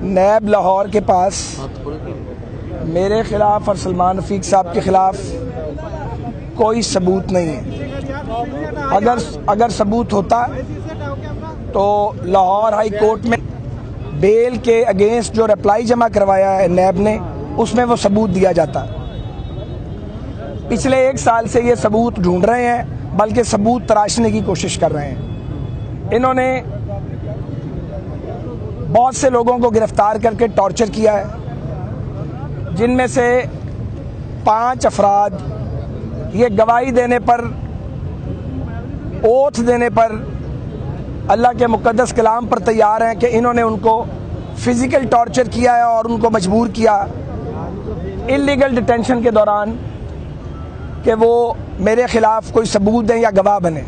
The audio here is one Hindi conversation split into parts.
नैब लाहौर के पास मेरे खिलाफ और सलमान रफीक साहब के खिलाफ कोई सबूत नहीं है। अगर सबूत होता तो लाहौर हाई कोर्ट में बेल के अगेंस्ट जो रिप्लाई जमा करवाया है नैब ने, उसमें वो सबूत दिया जाता। पिछले 1 साल से ये सबूत ढूंढ रहे हैं, बल्कि सबूत तराशने की कोशिश कर रहे हैं। इन्होंने बहुत से लोगों को गिरफ्तार करके टॉर्चर किया है, जिनमें से 5 अफराद ये गवाही देने पर, ओथ देने पर, अल्लाह के मुक़द्दस कलाम पर तैयार हैं कि इन्होंने उनको फिजिकल टॉर्चर किया है और उनको मजबूर किया इल्लीगल डिटेंशन के दौरान कि वो मेरे खिलाफ कोई सबूत दें या गवाह बने।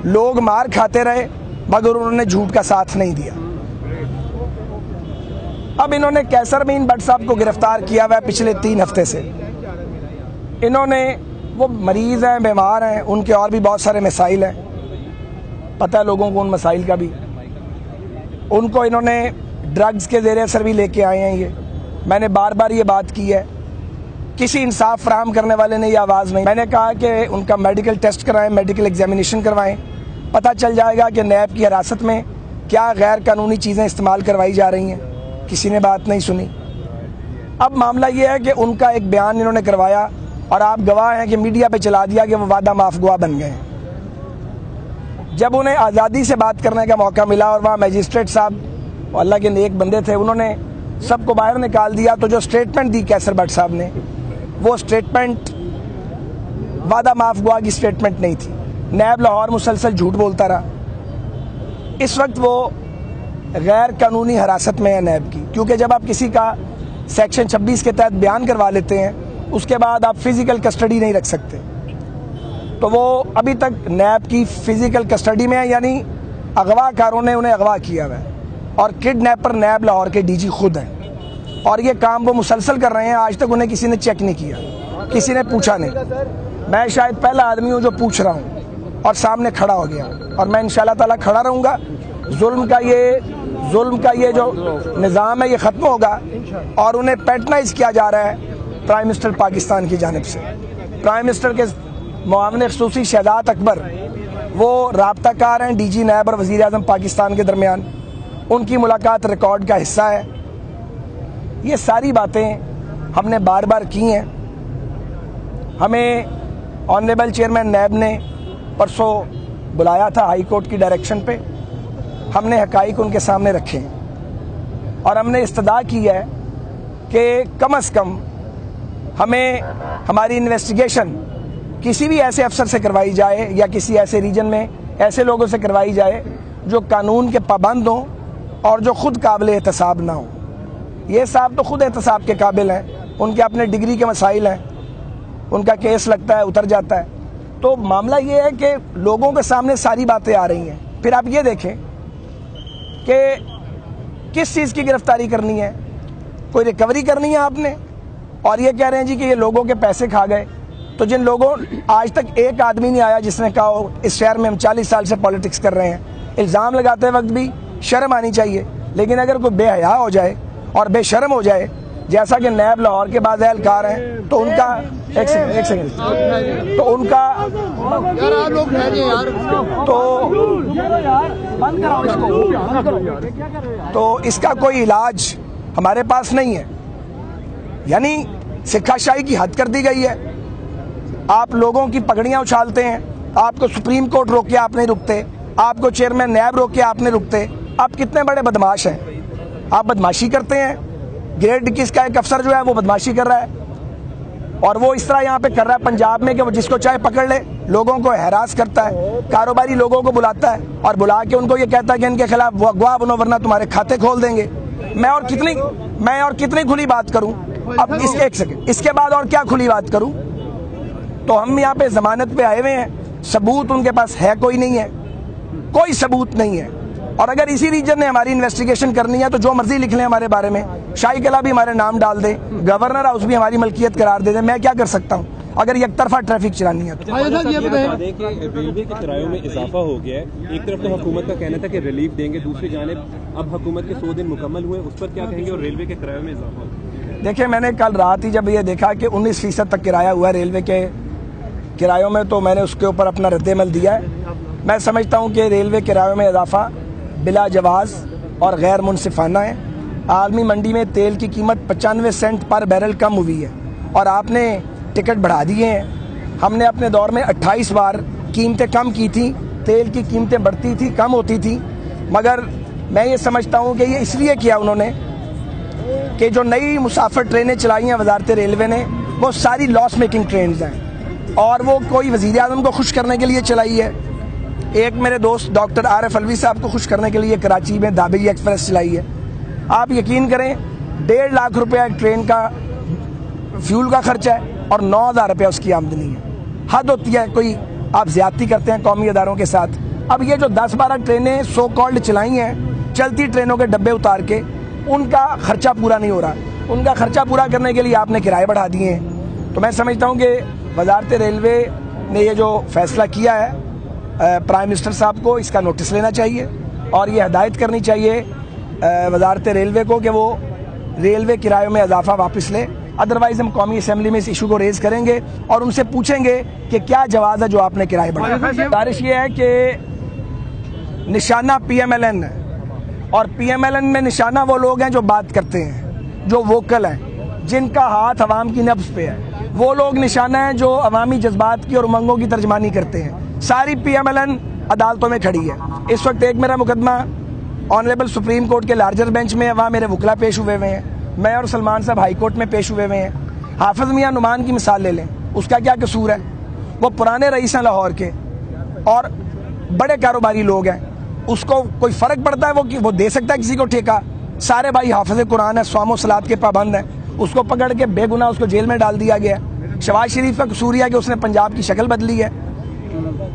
लोग मार खाते रहे मगर उन्होंने झूठ का साथ नहीं दिया। अब इन्होंने कैसर अमीन भट्ट साहब को गिरफ्तार किया हुआ है पिछले 3 हफ्ते से। इन्होंने, वो मरीज हैं, बीमार हैं, उनके और भी बहुत सारे मसाइल हैं, पता है लोगों को उन मसाइल का भी। उनको इन्होंने ड्रग्स के ज़ेरे असर भी लेके आए हैं। ये मैंने बार बार ये बात की है, किसी इंसाफ फराहम करने वाले ने ये आवाज़ नहीं। मैंने कहा कि उनका मेडिकल टेस्ट कराएं, मेडिकल एग्जामिनेशन करवाएं, पता चल जाएगा कि नैब की हिरासत में क्या गैर कानूनी चीज़ें इस्तेमाल करवाई जा रही हैं। किसी ने बात नहीं सुनी। अब मामला ये है कि उनका एक बयान इन्होंने करवाया और आप गवाह हैं कि मीडिया पे चला दिया कि वो वादा माफ गवाह बन गए हैं। जब उन्हें आज़ादी से बात करने का मौका मिला और वहाँ मजिस्ट्रेट साहब, अल्लाह के नेक बंदे थे, उन्होंने सबको बाहर निकाल दिया, तो जो स्टेटमेंट दी कैसर भट्ट साहब ने, वो स्टेटमेंट वादा माफ गवाह की स्टेटमेंट नहीं थी। नैब लाहौर मुसलसल झूठ बोलता रहा। इस वक्त वो गैर कानूनी हिरासत में है नैब की, क्योंकि जब आप किसी का सेक्शन 26 के तहत बयान करवा लेते हैं, उसके बाद आप फिजिकल कस्टडी नहीं रख सकते। तो वो अभी तक नैब की फिजिकल कस्टडी में है, यानी अगवाकारों ने उन्हें अगवा किया हुआ है और किडनैपर नैब लाहौर के डीजी खुद हैं और ये काम वो मुसलसल कर रहे हैं। आज तक उन्हें किसी ने चेक नहीं किया, किसी ने पूछा नहीं। मैं शायद पहला आदमी हूँ जो पूछ रहा हूँ और सामने खड़ा हो गया, और मैं इंशाल्लाह ताला खड़ा रहूँगा। जुल्म का ये जो निज़ाम है ये ख़त्म होगा और उन्हें पैटर्नाइज किया जा रहा है प्राइम मिनिस्टर पाकिस्तान की जानिब से। प्राइम मिनिस्टर के मुआविन ख़ुसूसी शहजाद अकबर वो राब्ताकार हैं डीजी नैब और वज़ीर आज़म पाकिस्तान के दरमियान। उनकी मुलाकात रिकॉर्ड का हिस्सा है। ये सारी बातें हमने बार बार की हैं। हमें ऑनरेबल चेयरमैन नैब ने परसों बुलाया था हाई कोर्ट की डायरेक्शन पे। हमने हकाइक उनके सामने रखे हैं और हमने इस्तदा की है कि कम से कम हमें हमारी इन्वेस्टिगेशन किसी भी ऐसे अफसर से करवाई जाए या किसी ऐसे रीजन में ऐसे लोगों से करवाई जाए जो कानून के पाबंद हों और जो खुद काबिल एहतसाब ना हो। ये साहब तो खुद एहतसाब के काबिल हैं, उनके अपने डिग्री के मसाइल हैं, उनका केस लगता है, उतर जाता है। तो मामला ये है कि लोगों के सामने सारी बातें आ रही हैं। फिर आप ये देखें कि किस चीज़ की गिरफ्तारी करनी है, कोई रिकवरी करनी है आपने, और ये कह रहे हैं जी कि ये लोगों के पैसे खा गए। तो जिन लोगों, आज तक एक आदमी नहीं आया जिसने कहा हो इस शहर में हम 40 साल से पॉलिटिक्स कर रहे हैं। इल्ज़ाम लगाते वक्त भी शर्म आनी चाहिए, लेकिन अगर कोई बेहया हो जाए और बेशर्म हो जाए, जैसा कि नैब लाहौर के बाद एहलकार हैं, तो उनका एक सेकंड तो उनका तो इसका कोई इलाज हमारे पास नहीं है। यानी सिक्काशाही की हद कर दी गई है। आप लोगों की पगड़ियां उछालते हैं, आपको सुप्रीम कोर्ट रोक के आप नहीं रुकते, आपको चेयरमैन नैब रोक के आप नहीं रुकते। आप कितने बड़े बदमाश हैं, आप बदमाशी करते हैं। ग्रेड 21 का एक अफसर जो है वो बदमाशी कर रहा है और वो इस तरह यहाँ पे कर रहा है पंजाब में कि वो जिसको चाहे पकड़ ले, लोगों को हैरास करता है, कारोबारी लोगों को बुलाता है और बुला के उनको ये कहता है कि इनके खिलाफ गवाह बनो वरना तुम्हारे खाते खोल देंगे। मैं और कितनी खुली बात करूं। अब इसके बाद और क्या खुली बात करूं। तो हम यहाँ पे जमानत पे आए हुए हैं, सबूत उनके पास है कोई नहीं है, कोई सबूत नहीं है। और अगर इसी रीजन ने हमारी इन्वेस्टिगेशन करनी है तो जो मर्जी लिख लें हमारे बारे में, शाही किला भी हमारे नाम डाल दे, गवर्नर हाउस भी हमारी मलकियत करार दे दे, मैं क्या कर सकता हूँ। अगर एक तरफा ट्रैफिक चलानी है तो। ये बता दें कि रेलवे के किरायों में इजाफा हो गया है। एक तरफ तो हुकूमत का कहना था कि रिलीफ देंगे, दूसरी जानिब अब हुकूमत के 100 दिन मुकम्मल हुए, उस पर क्या कहेंगे, और रेलवे के किरायों में इजाफा? देखिए, मैंने कल रात ही जब ये देखा कि 19% तक किराया हुआ है रेलवे के किरायों में, तो मैंने उसके ऊपर अपना रद्देमल दिया है। मैं समझता हूँ कि रेलवे किरायों में इजाफा बिला जवाज़ और गैर मुनसिफाना है। आलमी मंडी में तेल की कीमत 95 सेंट पर बैरल कम हुई है और आपने टिकट बढ़ा दिए हैं। हमने अपने दौर में 28 बार कीमतें कम की थी, तेल की कीमतें बढ़ती थी, कम होती थी, मगर मैं ये समझता हूँ कि ये इसलिए किया उन्होंने कि जो नई मुसाफिर ट्रेनें चलाई हैं वजारत रेलवे ने, वो सारी लॉस मेकिंग ट्रेन हैं और वो कोई वज़ीर आज़म को खुश करने के लिए चलाई है। एक मेरे दोस्त डॉक्टर आरिफ अलवी साहब को खुश करने के लिए कराची में दाबेली एक्सप्रेस चलाई है। आप यकीन करें, 1.5 लाख रुपया ट्रेन का फ्यूल का खर्चा है और 9,000 रुपया उसकी आमदनी है। हद होती है, कोई आप ज्यादती करते हैं कौमी अदारों के साथ। अब ये जो 10-12 ट्रेनें सो कॉल्ड चलाई हैं, चलती ट्रेनों के डब्बे उतार के, उनका खर्चा पूरा नहीं हो रहा। उनका खर्चा पूरा करने के लिए आपने किराए बढ़ा दिए हैं। तो मैं समझता हूँ कि वजारत रेलवे ने ये जो फैसला किया है, प्राइम मिनिस्टर साहब को इसका नोटिस लेना चाहिए और ये हदायत करनी चाहिए वजारत रेलवे को कि वो रेलवे किरायों में इजाफा वापस ले। अदरवाइज हम कौमी असम्बली में इस इशू को रेज करेंगे और उनसे पूछेंगे कि क्या जवाब है जो आपने किराए बढ़ाए। गुजारिश ये है कि निशाना PMLN है और PMLN में निशाना वो लोग हैं जो बात करते हैं, जो वोकल हैं, जिनका हाथ अवाम की नब्ज पे है। वो लोग निशाना है जो अवामी जज्बात की और उमंगों की तर्जमानी करते हैं। सारी PMLN अदालतों में खड़ी है। इस वक्त एक मेरा मुकदमा ऑनरेबल सुप्रीम कोर्ट के लार्जर बेंच में है, वहाँ मेरे वकला पेश हुए हुए हैं। मैं और सलमान साहब हाई कोर्ट में पेश हुए हुए हैं। हाफिज मियाँ नुमान की मिसाल ले लें, उसका क्या कसूर है? वो पुराने रईस हैं लाहौर के और बड़े कारोबारी लोग हैं। उसको कोई फ़र्क पड़ता है वो दे सकता है किसी को ठेका? सारे भाई हाफिज कुरान है, स्वामो सलात के पाबंद हैं। उसको पकड़ के बेगुनाह उसको जेल में डाल दिया गया। शहबाज शरीफ का कसूर है कि उसने पंजाब की शक्ल बदली है।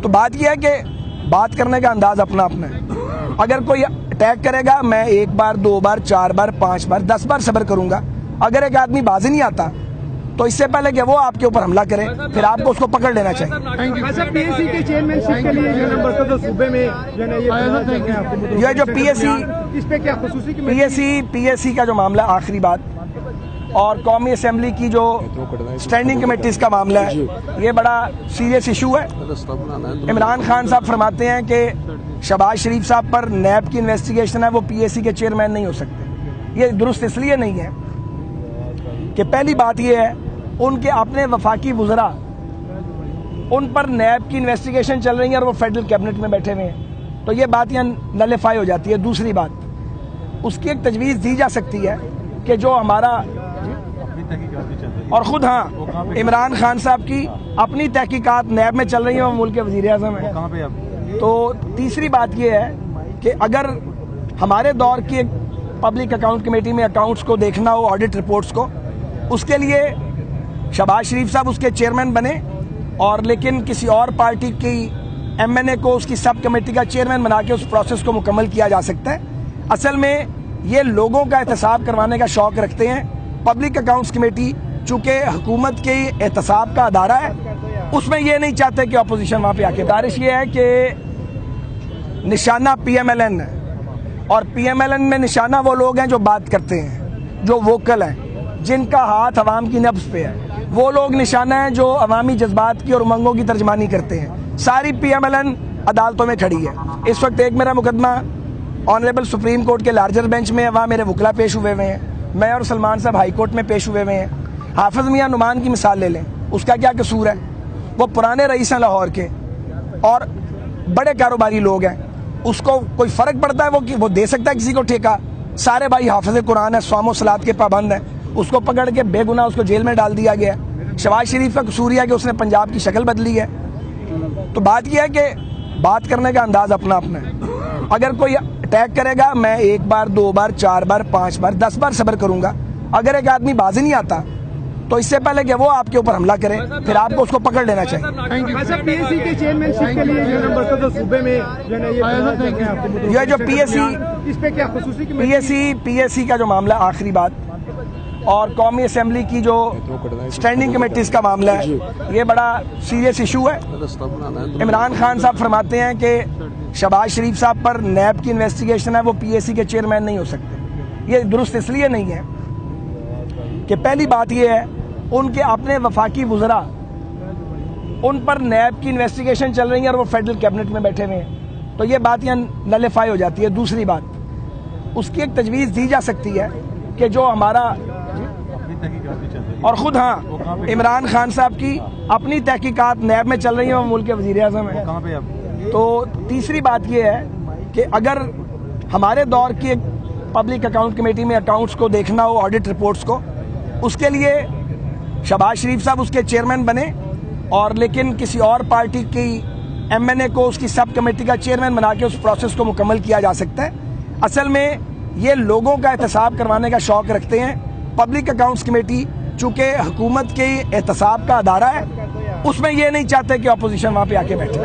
तो बात यह है कि बात करने का अंदाज अपना अपना है। अगर कोई अटैक करेगा, मैं 1 बार 2 बार 4 बार 5 बार 10 बार सब्र करूंगा। अगर एक आदमी बाजी नहीं आता तो इससे पहले कि वो आपके ऊपर हमला करे, फिर आपको उसको पकड़ लेना चाहिए। PSC के चेयरमैनशिप के लिए जो सूबे में ये जो इस पे क्या PSC का जो मामला, आखिरी बात, और कौमी असम्बली की जो स्टैंडिंग कमेटीज का मामला है, ये बड़ा सीरियस इशू है। इमरान खान साहब फरमाते हैं कि शहबाज शरीफ साहब पर नैब की इन्वेस्टिगेशन है, वो PSC के चेयरमैन नहीं हो सकते। ये दुरुस्त इसलिए नहीं है कि पहली बात ये है, उनके अपने वफाकी वुज़रा, उन पर नैब की इन्वेस्टिगेशन चल रही है और वो फेडरल कैबिनेट में बैठे हुए हैं, तो ये बात यहाँ नलिफाई हो जाती है। दूसरी बात, उसकी एक तजवीज़ दी जा सकती है कि जो हमारा और ख़ुद, हाँ, इमरान खान साहब की अपनी तहकीकात नैब में चल रही है, वो मुल्क के वज़ीर आज़म है। तो तीसरी बात यह है कि अगर हमारे दौर की एक पब्लिक अकाउंट कमेटी में अकाउंट्स को देखना हो, ऑडिट रिपोर्ट्स को, उसके लिए शहबाज शरीफ साहब उसके चेयरमैन बने, और लेकिन किसी और पार्टी की MNA को उसकी सब कमेटी का चेयरमैन बना के उस प्रोसेस को मुकम्मल किया जा सकता है। असल में ये लोगों का एहतसाब करवाने का शौक रखते हैं। पब्लिक अकाउंट्स कमेटी चूँकि हुकूमत के एहतसाब का अदारा है, उसमें ये नहीं चाहते कि अपोजिशन वहाँ पे आके। गुजारिश ये है कि निशाना PMLN है और PMLN में निशाना वो लोग हैं जो बात करते हैं, जो वोकल हैं, जिनका हाथ अवाम की नब्ज पे है। वो लोग निशाना है जो अवामी जज्बात की और उमंगों की तर्जमानी करते हैं। सारी PMLN अदालतों में खड़ी है। इस वक्त एक मेरा मुकदमा ऑनरेबल सुप्रीम कोर्ट के लार्जर बेंच में है, वहाँ मेरे वकला पेश हुए हुए हैं। मैं और सलमान साहब हाई कोर्ट में पेश हुए हुए हैं। हाफिज मियाँ नुमान की मिसाल ले लें, उसका क्या कसूर है? वो पुराने रईस हैं लाहौर के और बड़े कारोबारी लोग हैं। उसको कोई फ़र्क पड़ता है वो दे सकता है किसी को ठेका? सारे भाई हाफिज कुरान है, स्वामो सलात के पाबंद हैं। उसको पकड़ के बेगुनाह उसको जेल में डाल दिया गया। शहबाज शरीफ का कसूर है कि उसने पंजाब की शक्ल बदली है। तो बात यह है कि बात करने का अंदाज अपना अपना है। अगर कोई अटैक करेगा, मैं 1 बार 2 बार 4 बार 5 बार 10 बार सब्र करूंगा। अगर एक आदमी बाजी नहीं आता तो इससे पहले कि वो आपके ऊपर हमला करे, फिर आपको उसको पकड़ लेना चाहिए। PSC के चेयरमैनशिप के लिए जो सूबे में ये जो इस पे क्या PSC का जो मामला, आखिरी बात, और कौमी असम्बली की जो स्टैंडिंग कमेटीज का मामला है, ये बड़ा सीरियस इशू है। इमरान खान साहब फरमाते हैं कि शहबाज शरीफ साहब पर नैब की इन्वेस्टिगेशन है, वो PAC के चेयरमैन नहीं हो सकते। ये दुरुस्त इसलिए नहीं है कि पहली बात ये है, उनके अपने वफाकी वुज़रा, उन पर नैब की इन्वेस्टिगेशन चल रही है और वो फेडरल कैबिनेट में बैठे हुए हैं, तो ये बात यहाँ नलिफाई हो जाती है। दूसरी बात, उसकी एक तजवीज़ दी जा सकती है कि जो हमारा और ख़ुद हाँ इमरान खान साहब की अपनी तहकीकात नैब में चल रही है, वो मुल्क के वज़ीर-ए-आज़म है। तो तीसरी बात यह है कि अगर हमारे दौर की एक पब्लिक अकाउंट कमेटी में अकाउंट्स को देखना हो, ऑडिट रिपोर्ट्स को, उसके लिए शहबाज शरीफ साहब उसके चेयरमैन बने, और लेकिन किसी और पार्टी की MNA को उसकी सब कमेटी का चेयरमैन बना के उस प्रोसेस को मुकम्मल किया जा सकता है। असल में ये लोगों का एहतसाब करवाने का शौक रखते हैं। पब्लिक अकाउंट्स कमेटी चूंकि हुकूमत के एहतसाब का अदारा है, उसमें ये नहीं चाहते कि अपोजिशन वहाँ पे आके बैठे।